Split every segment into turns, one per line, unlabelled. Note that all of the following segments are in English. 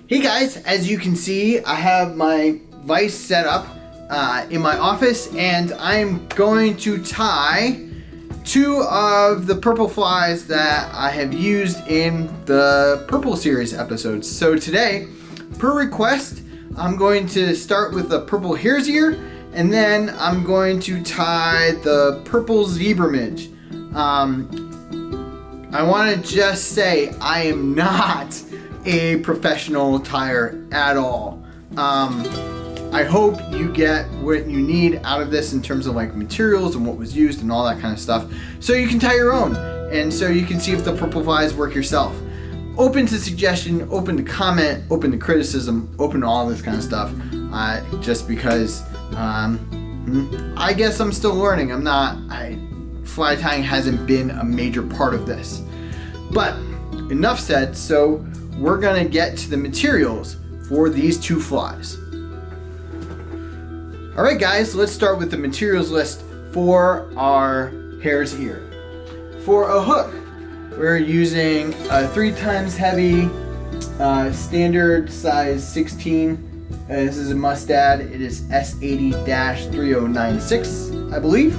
Hey guys, as you can see, I have my vise set up in my office, and I'm going to tie two of the purple flies that I have used in the purple series episodes. So today, per request, I'm going to start with the purple hare's ear, and then I'm going to tie the purple zebra midge. I want to just say I am not a professional tire at all. I hope you get what you need out of this in terms of like materials and what was used and all that kind of stuff, so you can tie your own, and so you can see if the purple flies work yourself. Open to suggestion, open to comment, open to criticism, open to all this kind of stuff, just because I guess I'm still learning. Fly tying hasn't been a major part of this. But enough said, so we're gonna get to the materials for these two flies. All right guys, let's start with the materials list for our hare's ear. For a hook, we're using a 3 times heavy, standard size 16. This is a Mustad. It is S80-3096, I believe.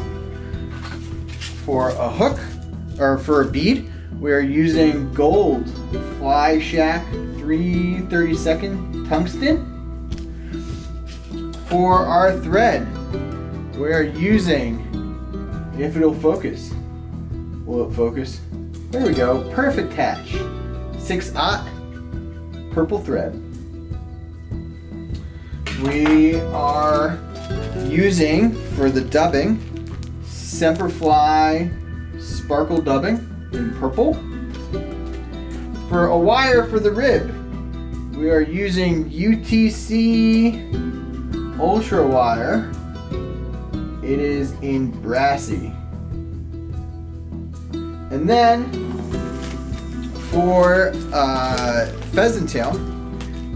For a hook, or for a bead, we're using gold Fly Shack 3/32 tungsten. For our thread, we're using, if it'll focus, will it focus? There we go, perfect catch. 6/0 purple thread. We are using, for the dubbing, Semperfli sparkle dubbing in purple. For a wire for the rib, we are using UTC Ultra wire. It is in Brassie. And then for pheasant tail,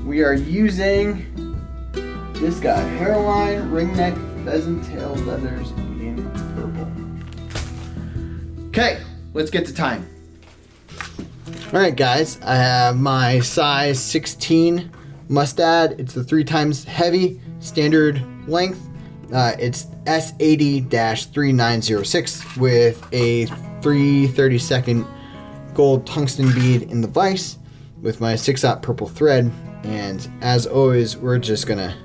we are using this guy, Hareline ringneck pheasant tail leathers in purple. Okay, let's get to tying. All right, guys, I have my size 16 Mustad. It's the 3 times heavy standard length. It's S80-3906 with a 3/32 gold tungsten bead in the vise with my 6/0 purple thread. And as always, we're just gonna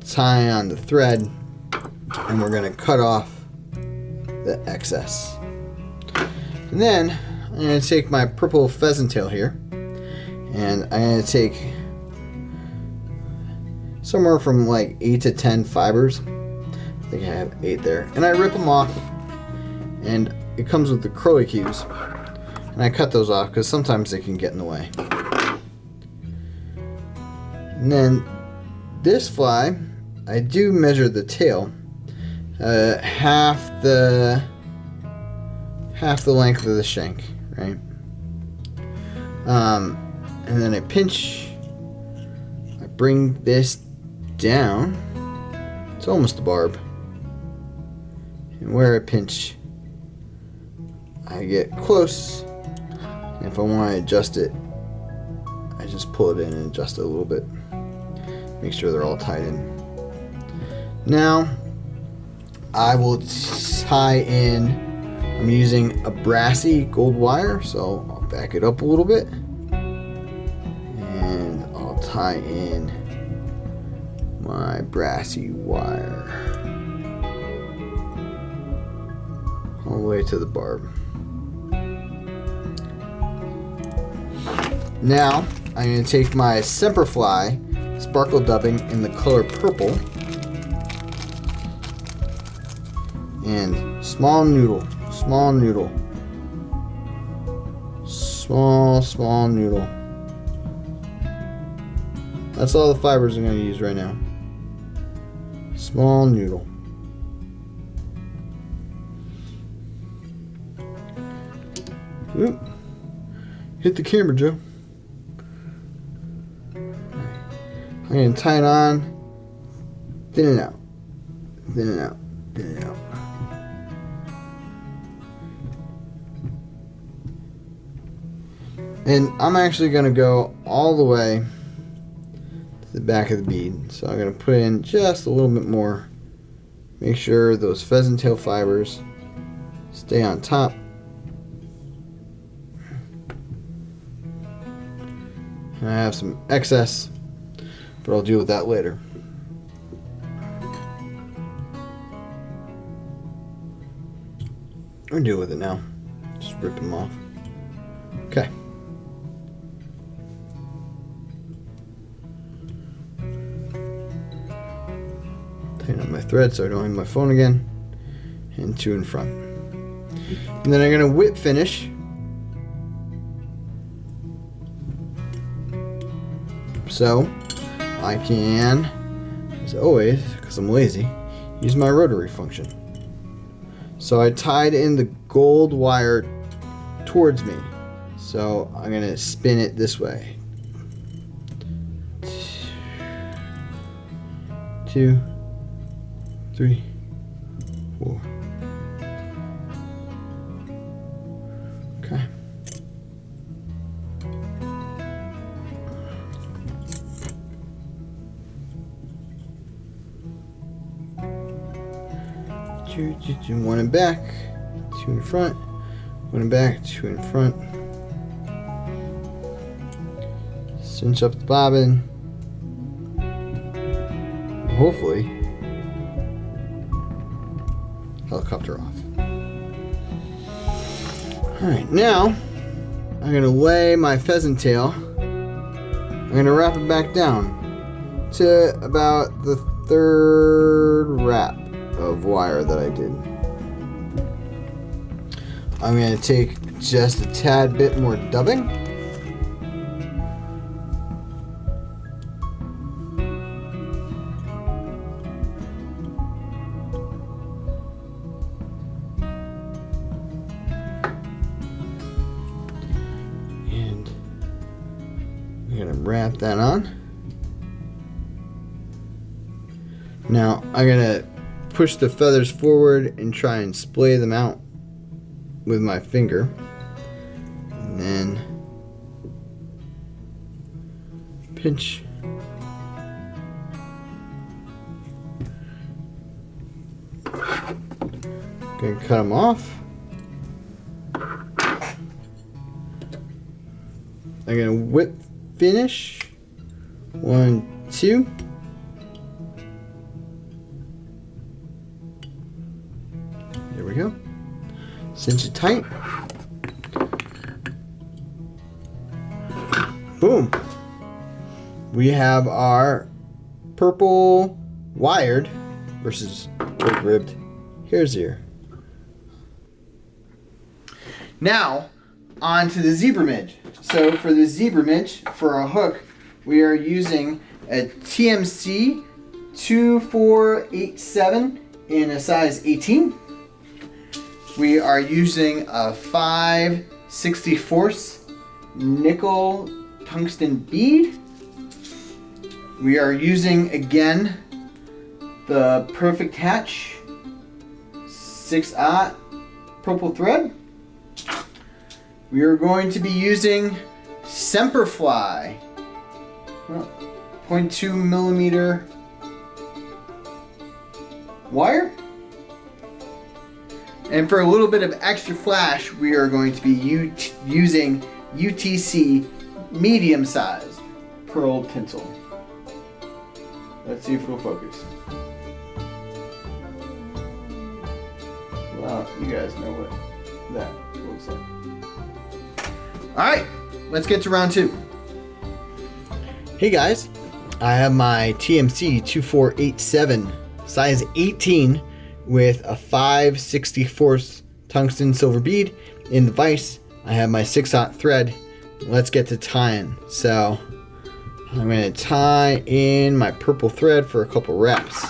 tie on the thread and we're gonna cut off the excess. And then I'm gonna take my purple pheasant tail here, and I'm gonna take somewhere from like 8 to 10 fibers. I think I have 8 there, and I rip them off, and it comes with the curly cues, and I cut those off because sometimes they can get in the way. And then this fly, I do measure the tail, half the length of the shank, right? And then I pinch, I bring this down, it's almost the barb, and where I pinch, I get close, and if I want to adjust it, I just pull it in and adjust it a little bit, make sure they're all tied in. Now, I will tie in, I'm using a Brassie gold wire, so I'll back it up a little bit, and I'll tie in my Brassie wire all the way to the barb. Now, I'm going to take my Semperfli sparkle dubbing in the color purple, and small noodle, small noodle, small noodle. That's all the fibers I'm going to use right now. Small noodle. Oop. Hit the camera, Joe. I'm going to tie it on, thin it out, thin it out, thin it out. And I'm actually going to go all the way the back of the bead. So I'm going to put in just a little bit more. Make sure those pheasant tail fibers stay on top. And I have some excess, but I'll deal with that later. Or deal with it now. Just rip them off. Okay. Tighten up my thread so I don't hit my phone again. And 2 in front. And then I'm going to whip finish. So I can, as always, because I'm lazy, use my rotary function. So I tied in the gold wire towards me. So I'm going to spin it this way. 2, 3, 4. Okay. One in back, 2 in front, 1 in back, 2 in front. Cinch up the bobbin. Hopefully, helicopter off. Alright, now I'm going to lay my pheasant tail. I'm going to wrap it back down to about the 3rd wrap of wire that I did. I'm going to take just a tad bit more dubbing. And I'm going to wrap that on. Now I'm going to push the feathers forward and try and splay them out with my finger, and then pinch. Gonna cut them off. I'm gonna whip finish. 1, 2. There we go. Cinch it tight. Boom. We have our purple wired versus gold ribbed hare's ear. Now, on to the zebra midge. So for the zebra midge, for our hook, we are using a TMC 2487 in a size 18. We are using a 5/64 nickel tungsten bead. We are using, again, the Perfect Hatch 6/0 purple thread. We are going to be using Semperfli 0.2 millimeter wire. And for a little bit of extra flash, we are going to be using UTC medium-sized pearl tinsel. Let's see if it'll focus. Well, you guys know what that looks like. Alright, let's get to round 2. Hey guys, I have my TMC 2487 size 18 with a 5/64 tungsten silver bead. In the vise, I have my 6/0 thread. Let's get to tying. So I'm going to tie in my purple thread for a couple wraps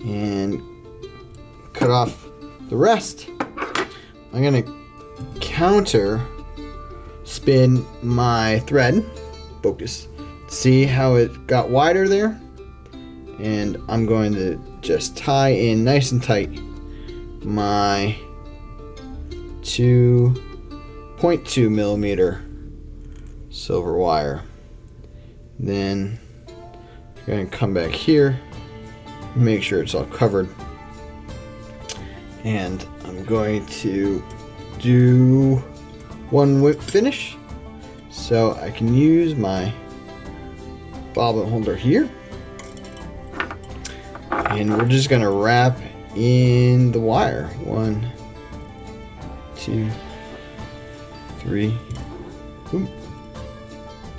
and cut off the rest. I'm going to counter spin my thread. Focus. See how it got wider there? And I'm going to just tie in nice and tight my 2.2 millimeter silver wire. Then I'm going to come back here, make sure it's all covered, and I'm going to do one whip finish so I can use my bobbin holder here, and we're just going to wrap in the wire. 1, 2, 3,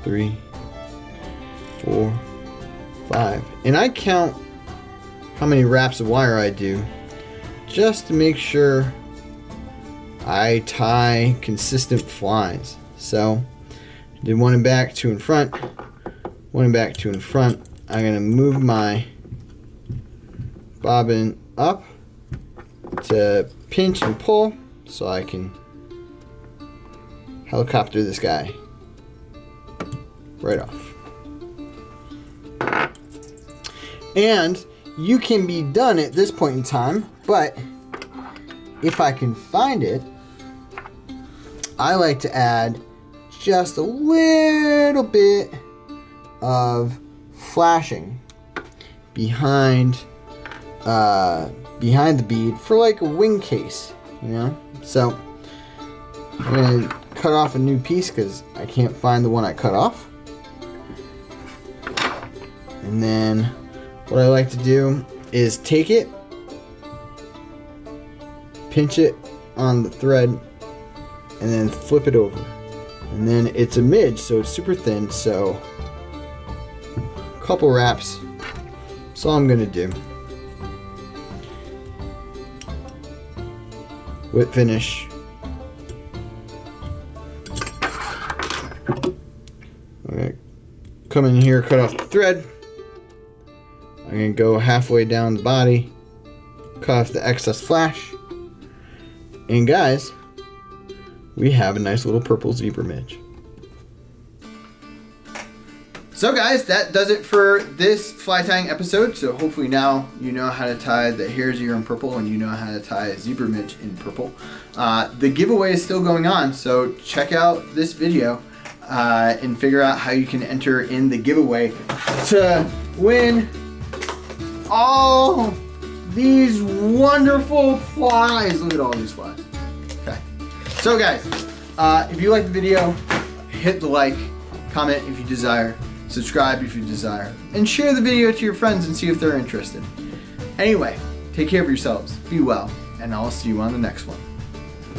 3, 4, 5, and I count how many wraps of wire I do just to make sure I tie consistent flies. So I did one in back, 2 in front, 1 in back, 2 in front. I'm going to move my bobbin up to pinch and pull so I can helicopter this guy right off. And you can be done at this point in time, but if I can find it, I like to add just a little bit of flashing behind the bead for like a wing case, you know? So I'm going to cut off a new piece because I can't find the one I cut off. And then what I like to do is take it, pinch it on the thread, and then flip it over. And then it's a midge, so it's super thin, so a couple wraps. That's all I'm gonna do. Whip finish. Okay. Come in here, cut off the thread. I'm going to go halfway down the body, cut off the excess flash, and guys, we have a nice little purple zebra midge. So guys, that does it for this fly tying episode. So hopefully now you know how to tie the hare's ear in purple and you know how to tie a zebra midge in purple. The giveaway is still going on, so check out this video and figure out how you can enter in the giveaway to win all these wonderful flies. Look at all these flies. Okay. So guys, if you like the video, hit the like, comment if you desire, subscribe if you desire, and share the video to your friends and see if they're interested. Anyway, take care of yourselves, be well, and I'll see you on the next one.